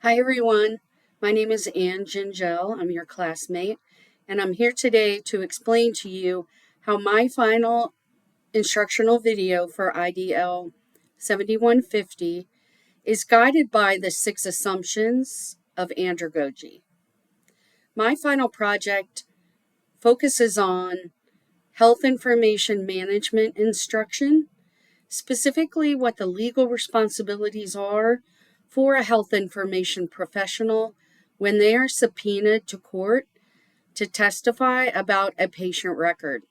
Hi everyone, my name is Ann Gingell. I'm your classmate, and I'm here today to explain to you how my final instructional video for IDL 7150 is guided by the 6 Assumptions of Andragogy. My final project focuses on health information management instruction, specifically what the legal responsibilities are for a health information professional when they are subpoenaed to court to testify about a patient record.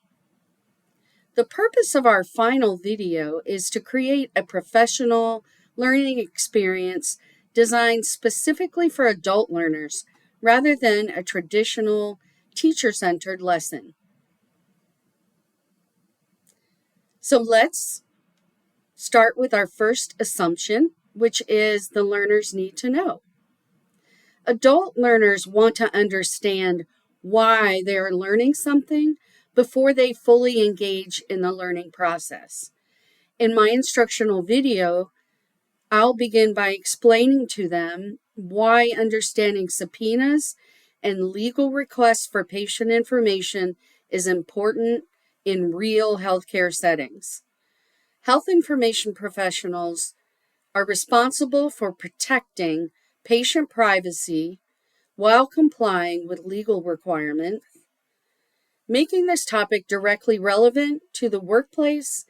The purpose of our final video is to create a professional learning experience designed specifically for adult learners rather than a traditional teacher-centered lesson. So let's start with our first assumption, which is the learners need to know. Adult learners want to understand why they are learning something before they fully engage in the learning process. In my instructional video, I'll begin by explaining to them why understanding subpoenas and legal requests for patient information is important in real healthcare settings. Health information professionals are responsible for protecting patient privacy while complying with legal requirements, making this topic directly relevant to the workplace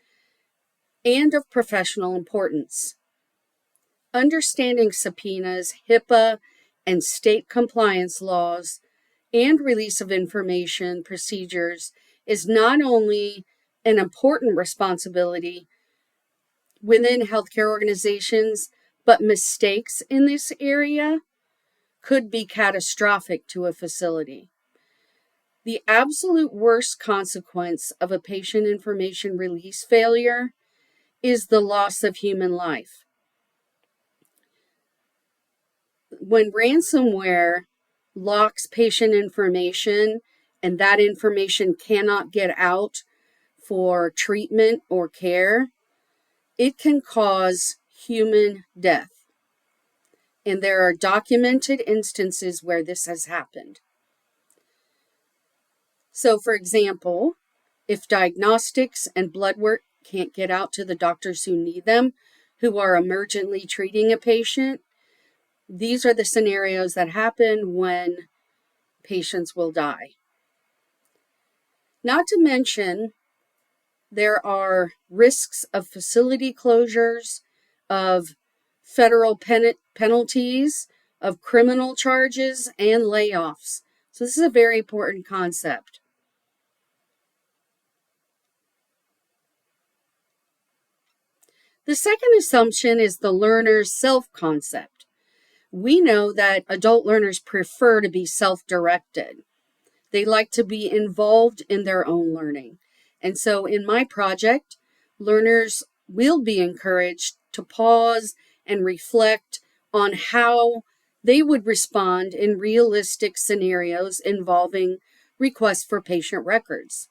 and of professional importance. Understanding subpoenas, HIPAA, and state compliance laws and release of information procedures is not only an important responsibility within healthcare organizations, but mistakes in this area could be catastrophic to a facility. The absolute worst consequence of a patient information release failure is the loss of human life. When ransomware locks patient information and that information cannot get out for treatment or care, it can cause human death. And there are documented instances where this has happened. So, for example, if diagnostics and blood work can't get out to the doctors who need them, who are emergently treating a patient, these are the scenarios that happen when patients will die. Not to mention, there are risks of facility closures, of federal penalties, of criminal charges, and layoffs. So this is a very important concept. The second assumption is the learner's self-concept. We know that adult learners prefer to be self-directed. They like to be involved in their own learning. And so in my project, learners will be encouraged to pause and reflect on how they would respond in realistic scenarios involving requests for patient records.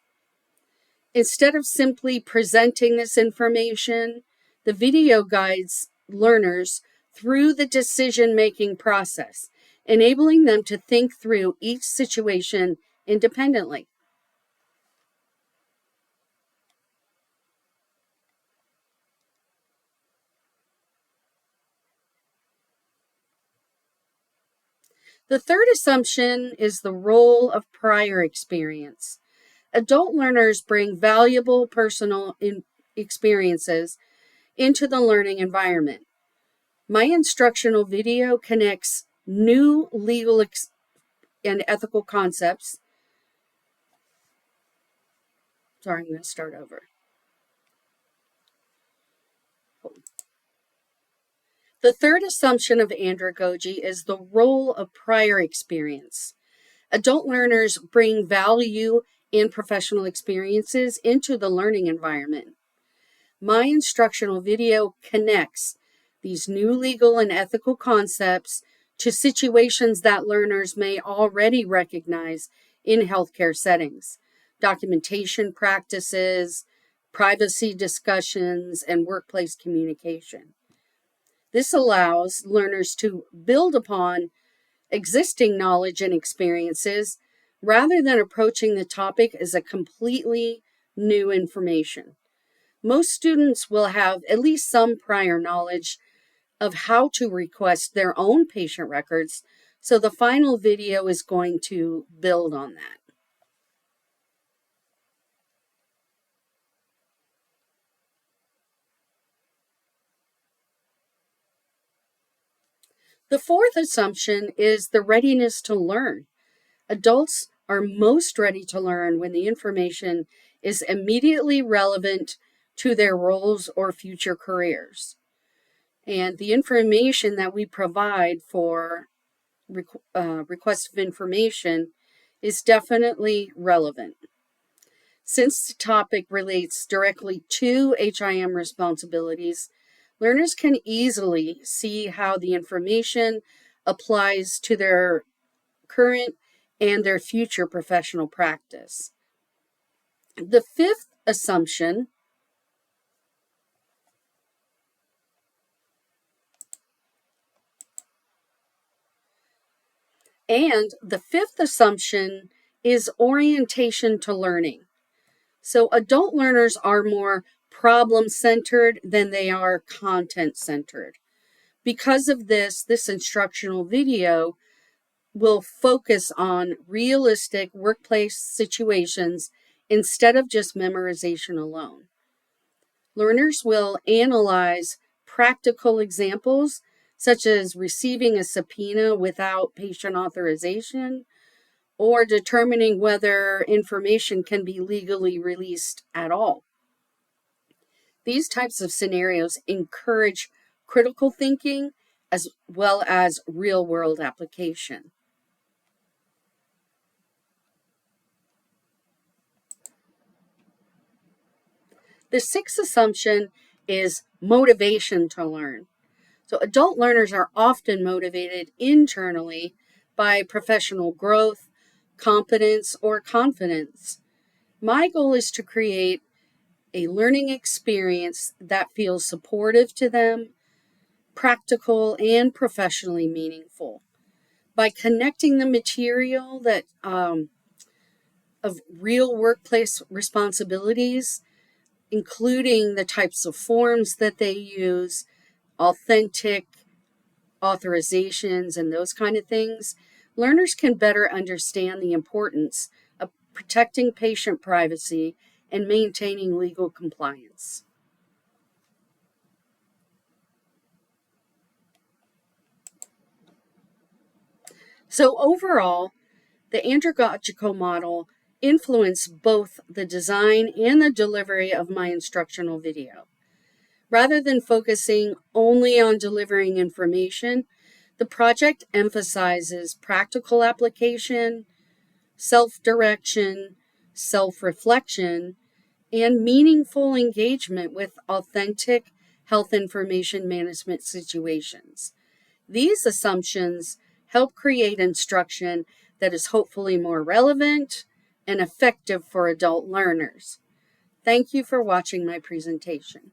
Instead of simply presenting this information, the video guides learners through the decision-making process, enabling them to think through each situation independently. The third assumption is the role of prior experience. Adult learners bring valuable personal experiences into the learning environment. My instructional video connects new legal and ethical concepts. Sorry, I'm going to start over. The third assumption of andragogy is the role of prior experience. Adult learners bring value and professional experiences into the learning environment. My instructional video connects these new legal and ethical concepts to situations that learners may already recognize in healthcare settings: documentation practices, privacy discussions, and workplace communication. This allows learners to build upon existing knowledge and experiences rather than approaching the topic as a completely new information. Most students will have at least some prior knowledge of how to request their own patient records, so the final video is going to build on that. The fourth assumption is the readiness to learn. Adults are most ready to learn when the information is immediately relevant to their roles or future careers. And the information that we provide for request of information is definitely relevant. Since the topic relates directly to HIM responsibilities, learners can easily see how the information applies to their current and their future professional practice. The fifth assumption is orientation to learning. So adult learners are more problem-centered than they are content-centered. Because of this instructional video will focus on realistic workplace situations instead of just memorization alone. Learners will analyze practical examples, such as receiving a subpoena without patient authorization, or determining whether information can be legally released at all. These types of scenarios encourage critical thinking as well as real-world application. The sixth assumption is motivation to learn. So adult learners are often motivated internally by professional growth, competence, or confidence. My goal is to create a learning experience that feels supportive to them, practical, and professionally meaningful. By connecting the material that of real workplace responsibilities, including the types of forms that they use, authentic authorizations, and those kind of things, learners can better understand the importance of protecting patient privacy and maintaining legal compliance. So overall, the andragogical model influenced both the design and the delivery of my instructional video. Rather than focusing only on delivering information, the project emphasizes practical application, self-direction, self-reflection, and meaningful engagement with authentic health information management situations. These assumptions help create instruction that is hopefully more relevant and effective for adult learners. Thank you for watching my presentation.